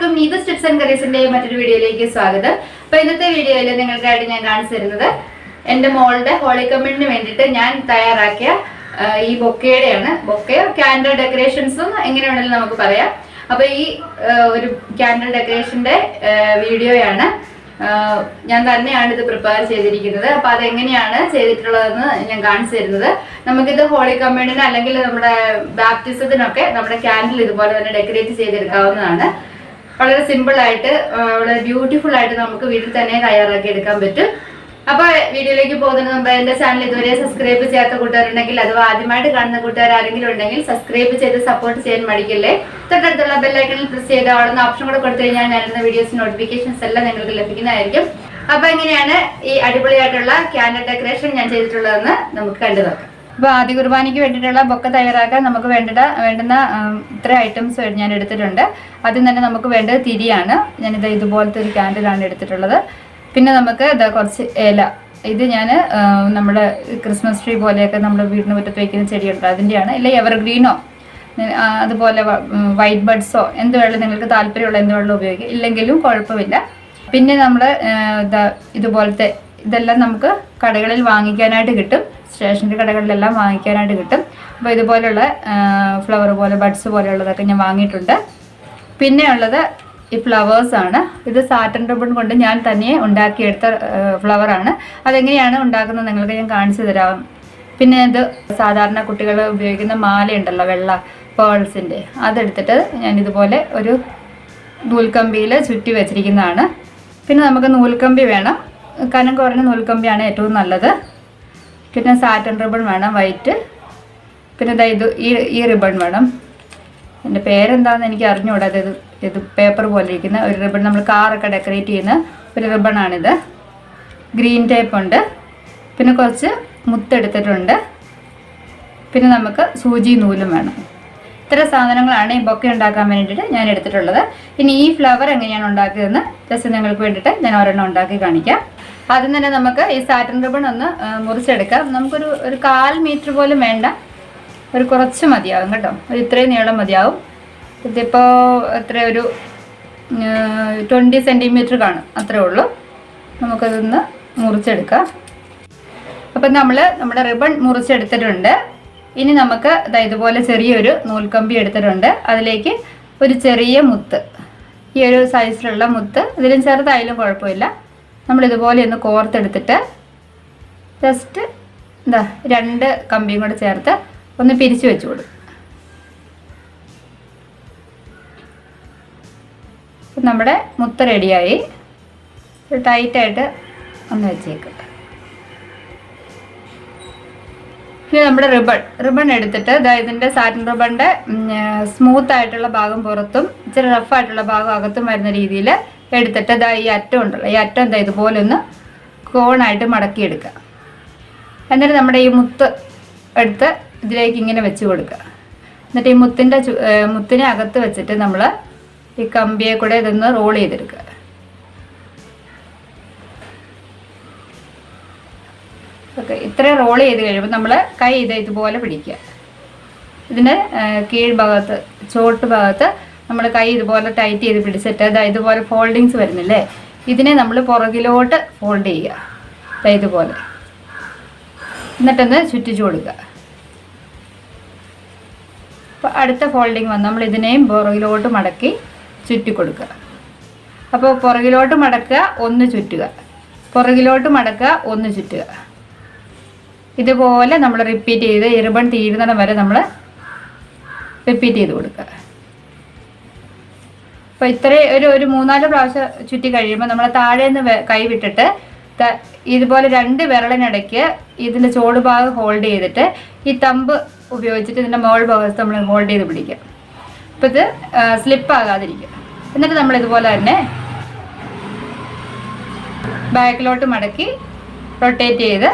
എല്ലാവർക്കും നീതസ് tips and കറീസിന്റെ മറ്റൊരു വീഡിയോയിലേക്ക് സ്വാഗതം. അപ്പോൾ ഇന്നത്തെ വീഡിയോയിൽ നിങ്ങൾക്കായിട്ട് ഞാൻ കാണിച്ചു തരുന്നത് എൻ്റെ മോളുടെ ഹോളി കമ്മ്യൂണിന് വേണ്ടിയിട്ട് ഞാൻ തയ്യാറാക്കിയ ഈ ബൊക്കയുടെയാണ്. ബൊക്കെ ക്യാൻഡിൽ ഡെക്കറേഷൻസും എങ്ങനെയാണെങ്കിലും നമുക്ക് പറയാം. അപ്പോൾ ഈ ഒരു ക്യാൻഡിൽ ഡെക്കറേഷന്റെ വീഡിയോയാണ്. ഞാൻ തന്നെയാണ് ഇത് പ്രിപ്പയർ ചെയ്തിരിക്കുന്നത്. അപ്പോൾ അതെങ്ങനെയാണ് ചെയ്തിട്ടുള്ളതെന്ന് ഞാൻ കാണിച്ചു തരുന്നത്. നമുക്കിത് ഹോളി കമ്മ്യൂണിന് അല്ലെങ്കിൽ നമ്മുടെ ബാപ്റ്റിസത്തിനൊക്കെ നമ്മുടെ ക്യാൻഡിൽ ഇതുപോലെ തന്നെ ഡെക്കറേറ്റ് ചെയ്തെടുക്കാവുന്നതാണ്. വളരെ സിമ്പിൾ ആയിട്ട് വളരെ ബ്യൂട്ടിഫുൾ ആയിട്ട് നമുക്ക് വീട്ടിൽ തന്നെ തയ്യാറാക്കി എടുക്കാൻ പറ്റും. അപ്പോൾ വീഡിയോയിലേക്ക് പോകുന്നതിന് മുമ്പ് എൻ്റെ ചാനൽ ഇതുവരെ സബ്സ്ക്രൈബ് ചെയ്യാത്ത കൂട്ടുകാരുണ്ടെങ്കിൽ അഥവാ ആദ്യമായിട്ട് കാണുന്ന കൂട്ടുകാർ ആരെങ്കിലും ഉണ്ടെങ്കിൽ സബ്സ്ക്രൈബ് ചെയ്ത് സപ്പോർട്ട് ചെയ്യാൻ മടിക്കില്ലേ. തൊട്ടടുത്തുള്ള ബെല്ലൈക്കണിൽ പ്രസ് ചെയ്ത് ആളുന്ന ഓപ്ഷൻ കൂടെ കൊടുത്തു കഴിഞ്ഞാൽ ഞാനിരുന്ന വീഡിയോസ് നോട്ടിഫിക്കേഷൻസ് എല്ലാം നിങ്ങൾക്ക് ലഭിക്കുന്നതായിരിക്കും. അപ്പോൾ എങ്ങനെയാണ് ഈ അടിപൊളിയായിട്ടുള്ള ക്യാൻഡിൽ ഡെക്കറേഷൻ ഞാൻ ചെയ്തിട്ടുള്ളതെന്ന് നമുക്ക് കണ്ടു നോക്കാം. അപ്പോൾ ആദ്യ കുർബാനയ്ക്ക് വേണ്ടിയിട്ടുള്ള ബൊക്ക തയ്യാറാക്കാൻ നമുക്ക് വേണ്ടുന്ന ഇത്ര ഐറ്റംസ് ഞാൻ എടുത്തിട്ടുണ്ട്. ആദ്യം തന്നെ നമുക്ക് വേണ്ടത് തിരിയാണ്. ഞാനിത് ഇതുപോലത്തെ ഒരു ക്യാൻഡിലാണ് എടുത്തിട്ടുള്ളത്. പിന്നെ നമുക്ക് ഇതാ കുറച്ച് ഇല. ഇത് ഞാൻ നമ്മുടെ ക്രിസ്മസ് ട്രീ പോലെയൊക്കെ നമ്മൾ വീടിന് മുറ്റത്ത് വയ്ക്കുന്ന ചെടിയുണ്ട്, അതിൻ്റെയാണ്. ഇല്ല എവർഗ്രീനോ അതുപോലെ വൈറ്റ് ബഡ്സോ എന്ത് വേണം നിങ്ങൾക്ക് താല്പര്യമുള്ള എന്ത് വേണം ഉപയോഗിക്കുക, ഇല്ലെങ്കിലും കുഴപ്പമില്ല. പിന്നെ നമ്മൾ ഇതുപോലത്തെ ഇതെല്ലാം നമുക്ക് കടകളിൽ വാങ്ങിക്കാനായിട്ട് കിട്ടും. സ്റ്റേഷനറി കടകളിലെല്ലാം വാങ്ങിക്കാനായിട്ട് കിട്ടും. അപ്പോൾ ഇതുപോലെയുള്ള ഫ്ലവർ പോലെ ബഡ്സ് പോലെയുള്ളതൊക്കെ ഞാൻ വാങ്ങിയിട്ടുണ്ട്. പിന്നെ ഉള്ളത് ഈ ഫ്ലവേഴ്സാണ്. ഇത് സാറ്റൻ റിബൺ കൊണ്ട് ഞാൻ തന്നെ ഉണ്ടാക്കിയെടുത്ത ഫ്ലവറാണ്. അതെങ്ങനെയാണ് ഉണ്ടാക്കുന്നത് നിങ്ങൾക്ക് ഞാൻ കാണിച്ചു തരാം. പിന്നെ ഇത് സാധാരണ കുട്ടികൾ ഉപയോഗിക്കുന്ന മാലയുണ്ടല്ലോ, വെള്ള പേൾസിൻ്റെ, അതെടുത്തിട്ട് ഞാനിതുപോലെ ഒരു നൂൽക്കമ്പിയിൽ ചുറ്റി വെച്ചിരിക്കുന്നതാണ്. പിന്നെ നമുക്ക് നൂൽക്കമ്പി വേണം. കനം കുറഞ്ഞ നൂൽക്കമ്പിയാണ് ഏറ്റവും നല്ലത്. പിന്നെ സാറ്റൻ റിബൺ വേണം, വൈറ്റ്. പിന്നെ ഈ റിബൺ വേണം. എൻ്റെ പേരെന്താണെന്ന് എനിക്ക് അറിഞ്ഞുകൂടാ. ഇത് പേപ്പർ പോലെ ഇരിക്കുന്ന ഒരു റിബൺ, നമ്മൾ കാറൊക്കെ ഡെക്കറേറ്റ് ചെയ്യുന്ന ഒരു റിബണാണിത്. ഗ്രീൻ ടേപ്പ് ഉണ്ട്. പിന്നെ കുറച്ച് മുത്തെടുത്തിട്ടുണ്ട്. പിന്നെ നമുക്ക് സൂചി നൂലും വേണം. ഇത്ര സാധനങ്ങളാണ് ഈ ബൊക്കെ ഉണ്ടാക്കാൻ വേണ്ടിയിട്ട് ഞാൻ എടുത്തിട്ടുള്ളത്. ഇനി ഈ ഫ്ലവർ എങ്ങനെയാണ് ഉണ്ടാക്കിയതെന്ന് ജസ്റ്റ് നിങ്ങൾക്ക് വേണ്ടിയിട്ട് ഞാൻ ഒരെണ്ണം ഉണ്ടാക്കി കാണിക്കാം. ആദ്യം തന്നെ നമുക്ക് ഈ സാറ്റൻ റിബൺ ഒന്ന് മുറിച്ചെടുക്കാം. നമുക്കൊരു 1/4 മീറ്റർ പോലും വേണ്ട, ഒരു കുറച്ച് മതിയാവും കേട്ടോ. ഇത്രയും നീളം മതിയാവും. ഇതിപ്പോൾ എത്ര ഒരു 20 സെൻറ്റിമീറ്റർ കാണും, അത്രേ ഉള്ളൂ. നമുക്കതൊന്ന് മുറിച്ചെടുക്കാം. അപ്പം നമ്മുടെ റിബൺ മുറിച്ചെടുത്തിട്ടുണ്ട്. ഇനി നമുക്ക് ഇതുപോലെ ചെറിയൊരു നൂൽക്കമ്പി എടുത്തിട്ടുണ്ട്. അതിലേക്ക് ഒരു ചെറിയ മുത്ത്, ഈ ഒരു സൈസിലുള്ള മുത്ത്, ഇതിലും ചെറുതായാലും കുഴപ്പമില്ല. നമ്മളിതുപോലെ ഒന്ന് കോർത്തെടുത്തിട്ട് ജസ്റ്റ് 2 കമ്പിയും കൂടെ ചേർത്ത് ഒന്ന് പിരിച്ചു വെച്ചു കൊടുക്കും. നമ്മുടെ മുത്ത് റെഡിയായി. ടൈറ്റായിട്ട് ഒന്ന് വെച്ചേക്കും. ഇനി നമ്മുടെ റിബൺ എടുത്തിട്ട് ഇതിൻ്റെ സാറ്റൻ റിബണിൻ്റെ സ്മൂത്ത് ആയിട്ടുള്ള ഭാഗം പുറത്തും ഇച്ചിരി റഫായിട്ടുള്ള ഭാഗം അകത്തും വരുന്ന രീതിയിൽ എടുത്തിട്ട് ഈ അറ്റം ഉണ്ടല്ലോ, ഈ അറ്റം ഇതുപോലെ ഒന്ന് കോണായിട്ട് മടക്കിയെടുക്കുക. എന്നിട്ട് നമ്മുടെ ഈ മുത്ത് എടുത്ത് ഇതിലേക്ക് ഇങ്ങനെ വെച്ച് കൊടുക്കുക. എന്നിട്ട് ഈ മുത്തിനെ അകത്ത് വെച്ചിട്ട് നമ്മൾ ഈ കമ്പിയെ കൂടെ ഇതൊന്ന് റോൾ ചെയ്തെടുക്കുക. ഓക്കെ, ഇത്രയും റോൾ ചെയ്ത് കഴിയുമ്പോൾ നമ്മൾ കൈ ഇതുപോലെ പിടിക്കുക. ഇതിൻ്റെ കീഴ്ഭാഗത്ത് ചോട്ട് ഭാഗത്ത് നമ്മൾ കൈ ഇതുപോലെ ടൈറ്റ് ചെയ്ത് പിടിച്ചിട്ട് ഇതുപോലെ ഫോൾഡിങ്സ് വരുന്നില്ലേ, ഇതിനെ നമ്മൾ പുറകിലോട്ട് ഫോൾഡ് ചെയ്യുക ഇതുപോലെ. എന്നിട്ടൊന്ന് ചുറ്റിച്ചു കൊടുക്കുക. അപ്പോൾ അടുത്ത ഫോൾഡിങ് വന്ന് നമ്മൾ ഇതിനെയും പുറകിലോട്ട് മടക്കി ചുറ്റി കൊടുക്കുക. അപ്പോൾ പുറകിലോട്ട് മടക്കുക, ഒന്ന് ചുറ്റുക, പുറകിലോട്ട് മടക്കുക, ഒന്ന് ചുറ്റുക. ഇതുപോലെ നമ്മൾ റിപ്പീറ്റ് ചെയ്ത് ഈ റിബൺ തീരുന്നിടം വരെ നമ്മൾ റിപ്പീറ്റ് ചെയ്ത് കൊടുക്കുക. അപ്പോൾ ഇത്രയും ഒരു 3-4 പ്രാവശ്യം ചുറ്റി കഴിയുമ്പോൾ നമ്മൾ താഴെ നിന്ന് കൈ വിട്ടിട്ട് ഇതുപോലെ 2 വിരലിനിടയ്ക്ക് ഇതിൻ്റെ ചോട് ഭാഗം ഹോൾഡ് ചെയ്തിട്ട് ഈ തമ്പ് ഉപയോഗിച്ചിട്ട് ഇതിൻ്റെ മോൾ ഭാഗത്ത് നമ്മൾ ഹോൾഡ് ചെയ്ത് പിടിക്കുക. അപ്പോൾ ഇത് സ്ലിപ്പാകാതിരിക്കുക. എന്നിട്ട് നമ്മൾ ഇതുപോലെ തന്നെ ബാക്കിലോട്ട് മടക്കി റൊട്ടേറ്റ് ചെയ്ത്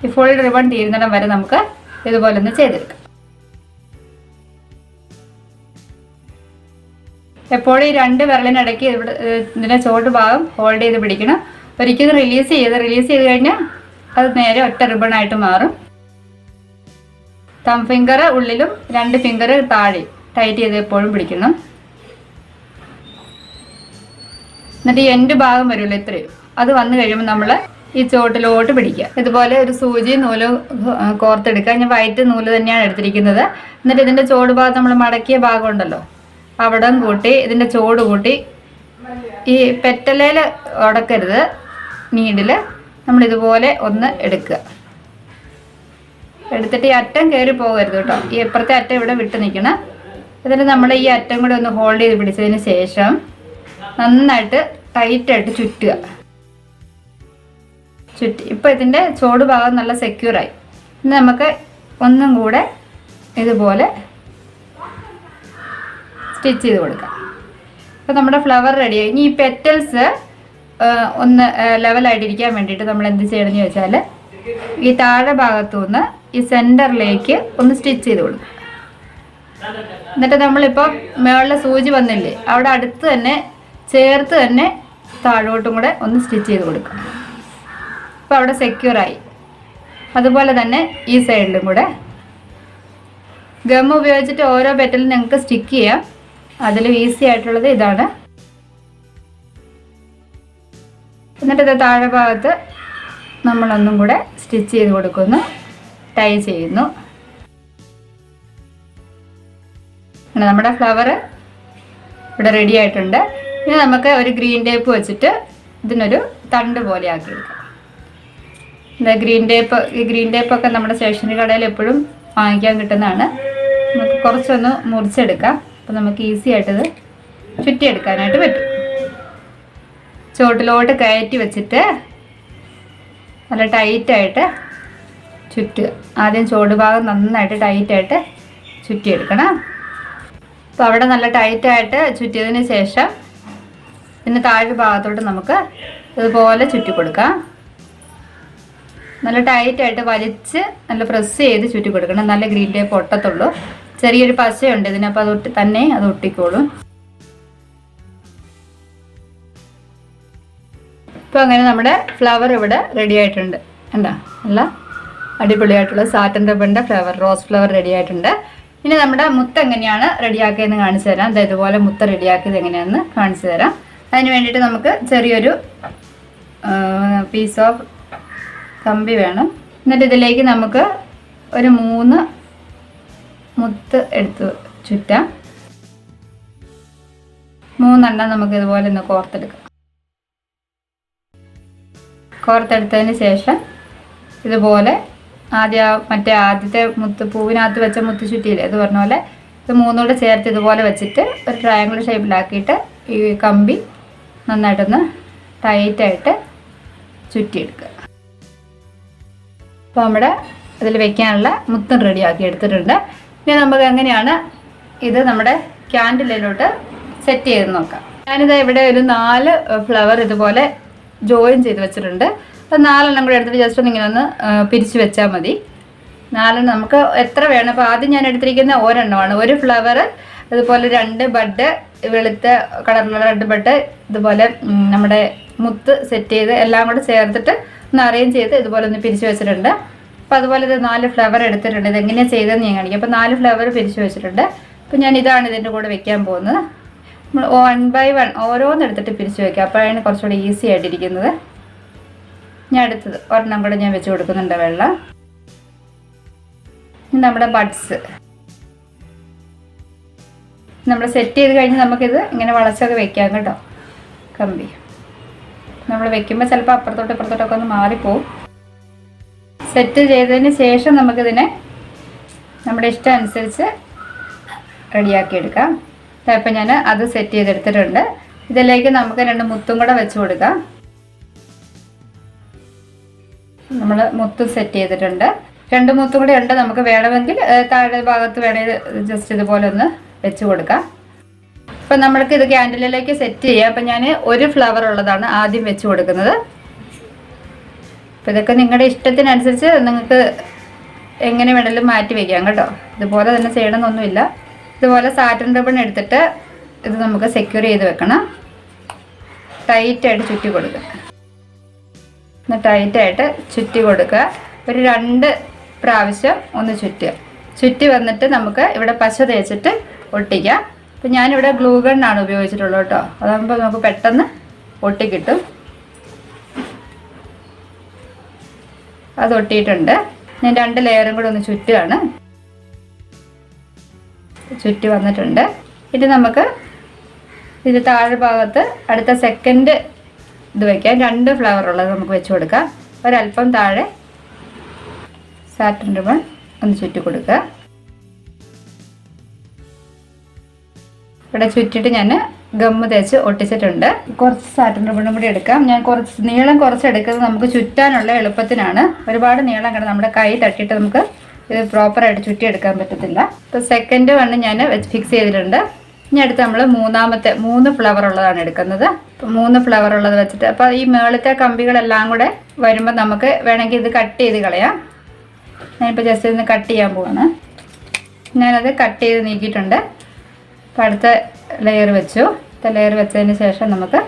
ഈ ഫുൾ റിബൺ തീരുന്നിടം വരെ നമുക്ക് ഇതുപോലെ ഒന്ന് ചെയ്തെടുക്കാം. എപ്പോഴും ഈ 2 വിരലിനിടയ്ക്ക് ഇതിൻ്റെ ചോട്ട് ഭാഗം ഹോൾഡ് ചെയ്ത് പിടിക്കണം. ഒരിക്കലും റിലീസ് ചെയ്ത് കഴിഞ്ഞാൽ അത് നേരെ ഒറ്റ റിബണായിട്ട് മാറും. തം ഫിംഗർ ഉള്ളിലും 2 ഫിംഗർ താഴെ ടൈറ്റ് ചെയ്ത് എപ്പോഴും പിടിക്കണം. എന്നിട്ട് ഈ എൻഡ് ഭാഗം വരുമല്ലോ ഇത്രയും, അത് വന്നു കഴിയുമ്പോൾ നമ്മൾ ഈ ചോട്ടിലോട്ട് പിടിക്കുക. ഇതുപോലെ ഒരു സൂചി നൂല് കോർത്തെടുക്കുക. ഞാൻ വൈറ്റ് നൂല് തന്നെയാണ് എടുത്തിരിക്കുന്നത്. എന്നിട്ട് ഇതിൻ്റെ ചോട് ഭാഗം നമ്മൾ മടക്കിയ ഭാഗം ഉണ്ടല്ലോ, അവിടം കൂട്ടി ഇതിൻ്റെ ചോട് കൂട്ടി ഈ പെറ്റലയിൽ ഉടക്കരുത്, നീഡിൽ നമ്മളിതുപോലെ ഒന്ന് എടുക്കുക. എടുത്തിട്ട് ഈ അറ്റം കയറി പോകരുത് കേട്ടോ, ഈ ഇപ്പുറത്തെ അറ്റം ഇവിടെ വിട്ട് നിൽക്കണം. എന്നിട്ട് നമ്മൾ ഈ അറ്റം കൂടെ ഒന്ന് ഹോൾഡ് ചെയ്ത് പിടിച്ചതിന് ശേഷം നന്നായിട്ട് ടൈറ്റായിട്ട് ചുറ്റുക. ഇപ്പോൾ ഇതിൻ്റെ ചോട് ഭാഗം നല്ല സെക്യൂറായി. ഇനി നമുക്ക് ഒന്നും കൂടെ ഇതുപോലെ സ്റ്റിച്ച് ചെയ്ത് കൊടുക്കാം. അപ്പോൾ നമ്മുടെ ഫ്ലവർ റെഡിയായി. ഇനി ഈ പെറ്റൽസ് ഒന്ന് ലെവലായിട്ടിരിക്കാൻ വേണ്ടിയിട്ട് നമ്മൾ എന്ത് ചെയ്യണമെന്ന് ചോദിച്ചാൽ ഈ താഴെ ഭാഗത്തു നിന്ന് ഈ സെൻറ്ററിലേക്ക് ഒന്ന് സ്റ്റിച്ച് ചെയ്ത് കൊടുക്കും. എന്നിട്ട് നമ്മളിപ്പോൾ മുകളിലെ സൂചി വന്നില്ലേ, അവിടെ അടുത്ത് തന്നെ ചേർത്ത് തന്നെ താഴോട്ടും കൂടെ ഒന്ന് സ്റ്റിച്ച് ചെയ്ത് കൊടുക്കുക. അപ്പോൾ അവിടെ സെക്യൂറായി. അതുപോലെ തന്നെ ഈ സൈഡിലും കൂടെ ഗം ഉപയോഗിച്ചിട്ട് ഓരോ പെറ്റലും നിങ്ങൾക്ക് സ്റ്റിക്ക് ചെയ്യാം. അതിൽ ഈസി ആയിട്ടുള്ളത് ഇതാണ്. എന്നിട്ട് ഇത് താഴെ ഭാഗത്ത് നമ്മളൊന്നും കൂടെ സ്റ്റിച്ച് ചെയ്ത് കൊടുക്കുന്നു, ടൈ ചെയ്യുന്നു. നമ്മുടെ ഫ്ലവർ ഇവിടെ റെഡി ആയിട്ടുണ്ട്. ഇനി നമുക്ക് ഒരു ഗ്രീൻ ടേപ്പ് വെച്ചിട്ട് ഇതിനൊരു തണ്ട് പോലെ ആക്കിയെടുക്കാം. ഈ ഗ്രീൻ ടേപ്പൊക്കെ നമ്മുടെ സ്റ്റേഷനറി കടയിൽ എപ്പോഴും വാങ്ങിക്കാൻ കിട്ടുന്നതാണ്. നമുക്ക് കുറച്ചൊന്ന് മുറിച്ചെടുക്കാം. അപ്പോൾ നമുക്ക് ഈസി ആയിട്ടത് ചുറ്റിയെടുക്കാനായിട്ട് പറ്റും. ചോട്ടിലോട്ട് കയറ്റി വെച്ചിട്ട് നല്ല ടൈറ്റായിട്ട് ചുറ്റുക. ആദ്യം ചോട് ഭാഗം നന്നായിട്ട് ടൈറ്റായിട്ട് ചുറ്റിയെടുക്കണം. അപ്പോൾ അവിടെ നല്ല ടൈറ്റായിട്ട് ചുറ്റിയതിന് ശേഷം പിന്നെ താഴെ ഭാഗത്തോട്ട് നമുക്ക് ഇതുപോലെ ചുറ്റി കൊടുക്കാം. നല്ല ടൈറ്റായിട്ട് വലിച്ച് നല്ല പ്രസ് ചെയ്ത് ചുറ്റി കൊടുക്കണം. നല്ല ഗ്രീൻ ടേപ്പ് ഒട്ടത്തുള്ളൂ. ചെറിയൊരു പശയുണ്ട് ഇതിനപ്പോൾ അത് ഒട്ടിക്കോളും. ഇപ്പോൾ അങ്ങനെ നമ്മുടെ ഫ്ലവർ ഇവിടെ റെഡി ആയിട്ടുണ്ട്. എന്താ നല്ല അടിപൊളിയായിട്ടുള്ള സാറ്റൻ റബ്ബറിൻ്റെ ഫ്ലവർ, റോസ് ഫ്ലവർ റെഡി ആയിട്ടുണ്ട്. ഇനി നമ്മുടെ മുത്ത് എങ്ങനെയാണ് റെഡിയാക്കിയതെന്ന് കാണിച്ചു തരാം. ഇതുപോലെ മുത്ത് റെഡിയാക്കിയത് എങ്ങനെയാണെന്ന് കാണിച്ചു തരാം. അതിന് വേണ്ടിയിട്ട് നമുക്ക് ചെറിയൊരു പീസ് ഓഫ് കമ്പി വേണം. എന്നിട്ട് ഇതിലേക്ക് നമുക്ക് ഒരു 3 മുത്ത് എടുത്ത് ചുറ്റാം. 3 നമുക്ക് ഇതുപോലെ ഒന്ന് കോർത്തെടുക്കാം. കോർത്തെടുത്തതിന് ശേഷം ഇതുപോലെ ആദ്യത്തെ മുത്ത് പൂവിനകത്ത് വെച്ച മുത്ത് ചുറ്റിയില്ലേ, അത് പറഞ്ഞ പോലെ ഇത് 3 കൂടെ ചേർത്ത് ഇതുപോലെ വെച്ചിട്ട് ഒരു ട്രയാങ്കിൾ ഷേപ്പിലാക്കിയിട്ട് ഈ കമ്പി നന്നായിട്ടൊന്ന് ടൈറ്റായിട്ട് ചുറ്റിയെടുക്കുക. അപ്പോൾ നമ്മുടെ ഇതിൽ വെക്കാനുള്ള മുത്തും റെഡിയാക്കി എടുത്തിട്ടുണ്ട്. ഇനി നമുക്ക് എങ്ങനെയാണ് ഇത് നമ്മുടെ ക്യാൻഡിലിലോട്ട് സെറ്റ് ചെയ്ത് നോക്കാം. ഞാനിത് ഇവിടെ ഒരു 4 ഫ്ലവർ ഇതുപോലെ ജോയിൻ ചെയ്ത് വെച്ചിട്ടുണ്ട്. അപ്പോൾ 4 കൂടെ എടുത്തിട്ട് ജസ്റ്റ് ഒന്ന് ഇങ്ങനെ ഒന്ന് പിരിച്ച് വെച്ചാൽ മതി. 4 നമുക്ക് എത്ര വേണം. അപ്പോൾ ആദ്യം ഞാൻ എടുത്തിരിക്കുന്ന ഒരെണ്ണമാണ്. ഒരു ഫ്ലവർ ഇതുപോലെ 2 ബഡ്, വെളുത്ത കളറിലുള്ള 2 ബഡ് ഇതുപോലെ നമ്മുടെ മുത്ത് സെറ്റ് ചെയ്ത് എല്ലാം കൂടെ ചേർത്തിട്ട് ഒന്ന് അറേഞ്ച് ചെയ്ത് ഇതുപോലെ ഒന്ന് പിരിച്ച് വെച്ചിട്ടുണ്ട്. അപ്പോൾ അതുപോലെ ഇത് 4 ഫ്ലവർ എടുത്തിട്ടുണ്ട്. ഇതെങ്ങനെയാണ് ചെയ്തതെന്ന് ഞാൻ കാണിക്കാം. അപ്പോൾ 4 ഫ്ലവർ പിരിച്ച് വെച്ചിട്ടുണ്ട്. അപ്പോൾ ഞാൻ ഇതാണ് ഇതിൻ്റെ കൂടെ വെക്കാൻ പോകുന്നത്. നമ്മൾ 1 by 1 ഓരോന്നെടുത്തിട്ട് പിരിച്ച് വയ്ക്കുക. അപ്പോഴാണ് കുറച്ചുകൂടി ഈസി ആയിട്ടിരിക്കുന്നത്. ഞാൻ അടുത്തത് ഒരെണ്ണം കൂടെ ഞാൻ വെച്ച് കൊടുക്കുന്നുണ്ട് വെള്ളം. നമ്മുടെ ബഡ്സ് നമ്മൾ സെറ്റ് ചെയ്ത് കഴിഞ്ഞ് നമുക്കിത് ഇങ്ങനെ വളച്ചൊക്കെ വെക്കാം കേട്ടോ. കമ്പി നമ്മൾ വെക്കുമ്പോൾ ചിലപ്പോൾ അപ്പുറത്തോട്ട് ഇപ്പുറത്തോട്ടൊക്കെ ഒന്ന് മാറിപ്പോവും. സെറ്റ് ചെയ്തതിന് ശേഷം നമുക്കിതിനെ നമ്മുടെ ഇഷ്ടം അനുസരിച്ച് റെഡിയാക്കി എടുക്കാം. അപ്പം ഞാൻ അത് സെറ്റ് ചെയ്തെടുത്തിട്ടുണ്ട്. ഇതിലേക്ക് നമുക്ക് 2 മുത്തും കൂടെ വെച്ച് കൊടുക്കാം. നമ്മൾ മുത്ത് സെറ്റ് ചെയ്തിട്ടുണ്ട്. 2 മുത്തും കൂടെ ഉണ്ട്. നമുക്ക് വേണമെങ്കിൽ താഴെ ഭാഗത്ത് വേണമെങ്കിൽ ജസ്റ്റ് ഇതുപോലെ ഒന്ന് വെച്ച് കൊടുക്കാം. അപ്പം നമ്മൾക്ക് ഇത് ക്യാൻഡിലേക്ക് സെറ്റ് ചെയ്യാം. അപ്പം ഞാൻ ഒരു ഫ്ലവർ ഉള്ളതാണ് ആദ്യം വെച്ച് കൊടുക്കുന്നത്. അപ്പം ഇതൊക്കെ നിങ്ങളുടെ ഇഷ്ടത്തിനനുസരിച്ച് നിങ്ങൾക്ക് എങ്ങനെ വേണമെങ്കിലും മാറ്റി വയ്ക്കാം കേട്ടോ. ഇതുപോലെ തന്നെ ചെയ്യണമെന്നൊന്നുമില്ല. ഇതുപോലെ സാറ്റൻ റിബൺ എടുത്തിട്ട് ഇത് നമുക്ക് സെക്യൂർ ചെയ്ത് വെക്കണം. ടൈറ്റായിട്ട് ചുറ്റി കൊടുക്കുക. ടൈറ്റായിട്ട് ചുറ്റി കൊടുക്കുക. ഒരു 2 പ്രാവശ്യം ഒന്ന് ചുറ്റുക. ചുറ്റി വന്നിട്ട് നമുക്ക് ഇവിടെ പശ തേച്ചിട്ട് ഒട്ടിക്കാം. അപ്പം ഞാനിവിടെ ഗ്ലൂ ഗണ്ണാണ് ഉപയോഗിച്ചിട്ടുള്ളത് കേട്ടോ. അതാകുമ്പോൾ നമുക്ക് പെട്ടെന്ന് ഒട്ടിക്കിട്ടും. അത് ഒട്ടിയിട്ടുണ്ട്. ഞാൻ 2 ലെയറും കൂടെ ഒന്ന് ചുറ്റുകയാണ്. ചുറ്റി വന്നിട്ടുണ്ട്. ഇത് നമുക്ക് ഇത് താഴെ ഭാഗത്ത് അടുത്ത സെക്കൻഡ് ഇത് വയ്ക്കാം. 2 ഫ്ലവർ ഉള്ളത് നമുക്ക് വെച്ച് കൊടുക്കാം. ഒരല്പം താഴെ സാറ്റിൻ റിബൺ ഒന്ന് ചുറ്റി കൊടുക്കുക. ഇവിടെ ചുറ്റിട്ട് ഞാൻ ഗമ്മ് തേച്ച് ഒട്ടിച്ചിട്ടുണ്ട്. കുറച്ച് സാറ്റിൻ റിബണും കൂടി എടുക്കാം. ഞാൻ കുറച്ച് നീളം കുറച്ച് എടുക്കുന്നത് നമുക്ക് ചുറ്റാനുള്ള എളുപ്പത്തിനാണ്. ഒരുപാട് നീളം കിടന്ന് നമ്മുടെ കൈ തട്ടിയിട്ട് നമുക്ക് ഇത് പ്രോപ്പറായിട്ട് ചുറ്റിയെടുക്കാൻ പറ്റത്തില്ല. ഇപ്പോൾ സെക്കൻഡ് വണ്ണ് ഞാൻ ഫിക്സ് ചെയ്തിട്ടുണ്ട്. ഇനി അടുത്ത് നമ്മൾ മൂന്നാമത്തെ 3 ഫ്ലവർ ഉള്ളതാണ് എടുക്കുന്നത്. അപ്പോൾ 3 ഫ്ലവർ ഉള്ളത് വെച്ചിട്ട് അപ്പോൾ ഈ മേളത്തെ കമ്പികളെല്ലാം കൂടെ വരുമ്പോൾ നമുക്ക് വേണമെങ്കിൽ ഇത് കട്ട് ചെയ്ത് കളയാം. ഞാനിപ്പോൾ ജസ്റ്റ് ഇതൊന്ന് കട്ട് ചെയ്യാൻ പോവാണ്. ഞാനത് കട്ട് ചെയ്ത് നീക്കിയിട്ടുണ്ട്. അപ്പോൾ അടുത്ത ലെയർ വെച്ചു. അടുത്ത ലെയർ വെച്ചതിന് ശേഷം നമുക്ക്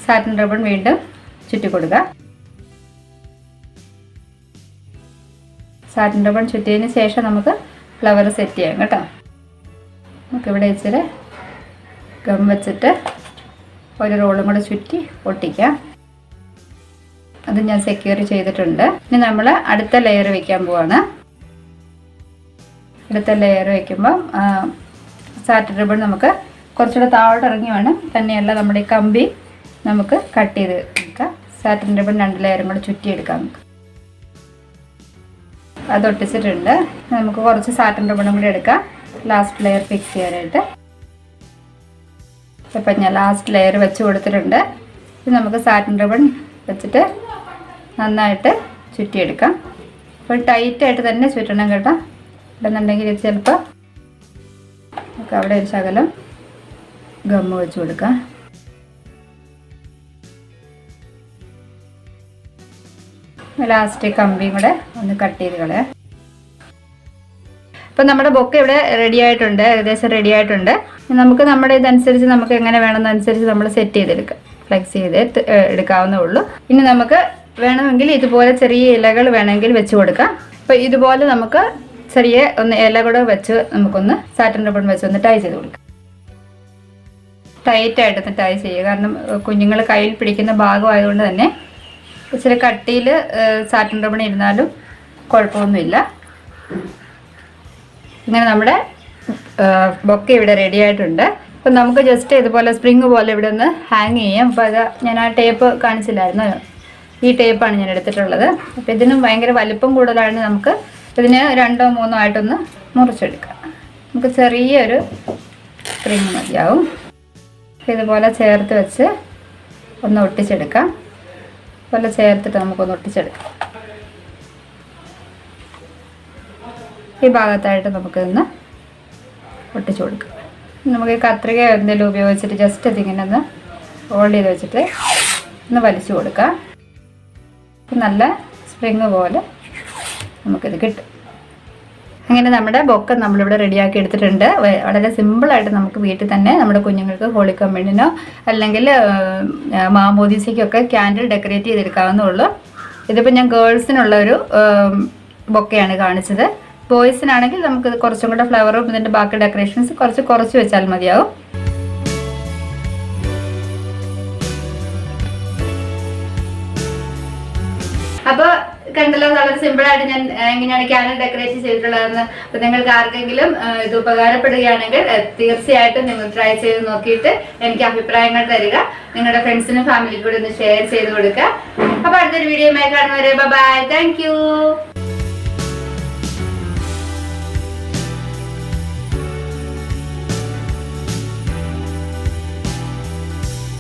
സാറ്റിൻ റിബൺ വീണ്ടും ചുറ്റി കൊടുക്കുക. സാറ്റിൻ റിബൺ ചുറ്റിയതിന് ശേഷം നമുക്ക് ഫ്ലവർ സെറ്റ് ചെയ്യാം കേട്ടോ. നമുക്കിവിടെ ഇച്ചിരി ഗം വെച്ചിട്ട് ഒരു റോളും കൂടെ ചുറ്റി ഒട്ടിക്കാം. അത് ഞാൻ സെക്യൂർ ചെയ്തിട്ടുണ്ട്. ഇനി നമ്മൾ അടുത്ത ലെയർ വെക്കാൻ പോവാണ്. അടുത്ത ലെയർ വയ്ക്കുമ്പം സാറ്റിൻ റിബൺ നമുക്ക് കുറച്ചുകൂടെ താഴോട്ട് ഇറങ്ങി വേണം. തന്നെയല്ല നമ്മുടെ ഈ കമ്പി നമുക്ക് കട്ട് ചെയ്ത് എടുക്കാം. സാറ്റിൻ റിബൺ 2 ലെയറും കൂടെ ചുറ്റിയെടുക്കാം. നമുക്ക് അത് ഒട്ടിച്ചിട്ടുണ്ട്. നമുക്ക് കുറച്ച് സാറ്റിൻ റിബണും കൂടി എടുക്കാം ലാസ്റ്റ് ലെയർ ഫിക്സ് ചെയ്യാനായിട്ട്. ഇപ്പം ഞാൻ ലാസ്റ്റ് ലെയർ വെച്ച് കൊടുത്തിട്ടുണ്ട്. ഇത് നമുക്ക് സാറ്റിൻ റിബൺ വെച്ചിട്ട് നന്നായിട്ട് ചുറ്റിയെടുക്കാം. അപ്പോൾ ടൈറ്റായിട്ട് തന്നെ ചുറ്റണം കേട്ടോ. ഇല്ലെന്നുണ്ടെങ്കിൽ ചിലപ്പോൾ നമുക്ക് അവിടെ ഒരു ശകലം ഗമ്മ് വെച്ച് കൊടുക്കാം. ലാസ്റ്റ് കമ്പിയും കൂടെ ഒന്ന് കട്ട് ചെയ്ത് കളയാം. അപ്പം നമ്മുടെ ബൊക്കെ ഇവിടെ റെഡി ആയിട്ടുണ്ട്. ഏകദേശം റെഡി ആയിട്ടുണ്ട്. നമുക്ക് നമ്മുടെ ഇതനുസരിച്ച് നമുക്ക് എങ്ങനെ വേണമെന്നനുസരിച്ച് നമ്മൾ സെറ്റ് ചെയ്തെടുക്കാം. ഫ്ലെക്സ് ചെയ്ത് എടുക്കാവുന്നേ ഉള്ളൂ. ഇനി നമുക്ക് വേണമെങ്കിൽ ഇതുപോലെ ചെറിയ ഇലകൾ വേണമെങ്കിൽ വെച്ച് കൊടുക്കാം. അപ്പോൾ ഇതുപോലെ നമുക്ക് ചെറിയ ഒന്ന് ഇല കൂടെ വെച്ച് നമുക്കൊന്ന് സാറ്റിൻ റിബൺ വെച്ച് ഒന്ന് ടൈ ചെയ്ത് കൊടുക്കാം. ടൈറ്റായിട്ടൊന്ന് ടൈ ചെയ്യുക. കാരണം കുഞ്ഞുങ്ങൾ കയ്യിൽ പിടിക്കുന്ന ഭാഗമായതുകൊണ്ട് തന്നെ ഇച്ചിരി കട്ടിയിൽ സാറ്റിൻ റിബൺ ഇരുന്നാലും കുഴപ്പമൊന്നുമില്ല. ഇങ്ങനെ നമ്മുടെ ബൊക്കെ ഇവിടെ റെഡി ആയിട്ടുണ്ട്. അപ്പം നമുക്ക് ജസ്റ്റ് ഇതുപോലെ സ്പ്രിങ് പോലെ ഇവിടെ ഒന്ന് ഹാങ് ചെയ്യാം. അപ്പോൾ അത് ഞാൻ ആ ടേപ്പ് കാണിച്ചില്ലായിരുന്നു. ഈ ടേപ്പാണ് ഞാൻ എടുത്തിട്ടുള്ളത്. അപ്പോൾ ഇതിനും ഭയങ്കര വലിപ്പം കൂടുതലാണ്. നമുക്ക് ഇതിന് 2ഓ 3ഓ ആയിട്ടൊന്ന് മുറിച്ചെടുക്കാം. നമുക്ക് ചെറിയൊരു സ്പ്രിങ് മതിയാവും. ഇതുപോലെ ചേർത്ത് വെച്ച് ഒന്ന് ഒട്ടിച്ചെടുക്കാം. ഇതുപോലെ ചേർത്തിട്ട് നമുക്കൊന്ന് ഒട്ടിച്ചെടുക്കാം. ഈ ഭാഗത്തായിട്ട് നമുക്കിതൊന്ന് ഒട്ടിച്ചു കൊടുക്കാം. നമുക്ക് ഈ കത്രിക എന്തെങ്കിലും ഉപയോഗിച്ചിട്ട് ജസ്റ്റ് ഇതിങ്ങനെ ഒന്ന് ഹോൾഡ് ചെയ്ത് വെച്ചിട്ട് ഒന്ന് വലിച്ചു കൊടുക്കാം. നല്ല സ്പ്രിങ് പോലെ നമുക്കിത് കിട്ടും. അങ്ങനെ നമ്മുടെ ബൊക്കെ നമ്മളിവിടെ റെഡിയാക്കി എടുത്തിട്ടുണ്ട്. വളരെ സിമ്പിളായിട്ട് നമുക്ക് വീട്ടിൽ തന്നെ നമ്മുടെ കുഞ്ഞുങ്ങൾക്ക് ഹോളി കമ്മ്യൂണിനോ അല്ലെങ്കിൽ മാമോദീസയ്ക്കൊക്കെ ക്യാൻഡിൽ ഡെക്കറേറ്റ് ചെയ്തെടുക്കാവുന്നേ. ഇതിപ്പോൾ ഞാൻ ഗേൾസിനുള്ള ഒരു ബൊക്കെയാണ് കാണിച്ചത്. ബോയ്സിനാണെങ്കിൽ നമുക്ക് കുറച്ചും കൂടെ ഫ്ലവറും ഇതിൻ്റെ ബാക്കി ഡെക്കറേഷൻസ് കുറച്ച് വെച്ചാൽ മതിയാവും. അപ്പോൾ കണ്ടല്ലോ, വളരെ സിമ്പിളായിട്ട് ഞാൻ എങ്ങനെയാണ് ക്യാൻഡിൽ ഡെക്കറേറ്റ് ചെയ്തിട്ടുള്ളതെന്ന്. അപ്പോൾ നിങ്ങൾക്ക് ആർക്കെങ്കിലും ഇത് ഉപകാരപ്പെടുകയാണെങ്കിൽ തീർച്ചയായിട്ടും നിങ്ങൾ ട്രൈ ചെയ്ത് നോക്കിയിട്ട് എനിക്ക് അഭിപ്രായങ്ങൾ തരിക. നിങ്ങളുടെ ഫ്രണ്ട്സിനും ഫാമിലിക്കും കൂടി ഒന്ന് ഷെയർ ചെയ്ത് കൊടുക്കുക. അപ്പോൾ അടുത്തൊരു വീഡിയോയുമായി കാണുന്നവരെ ബൈ. Thank you.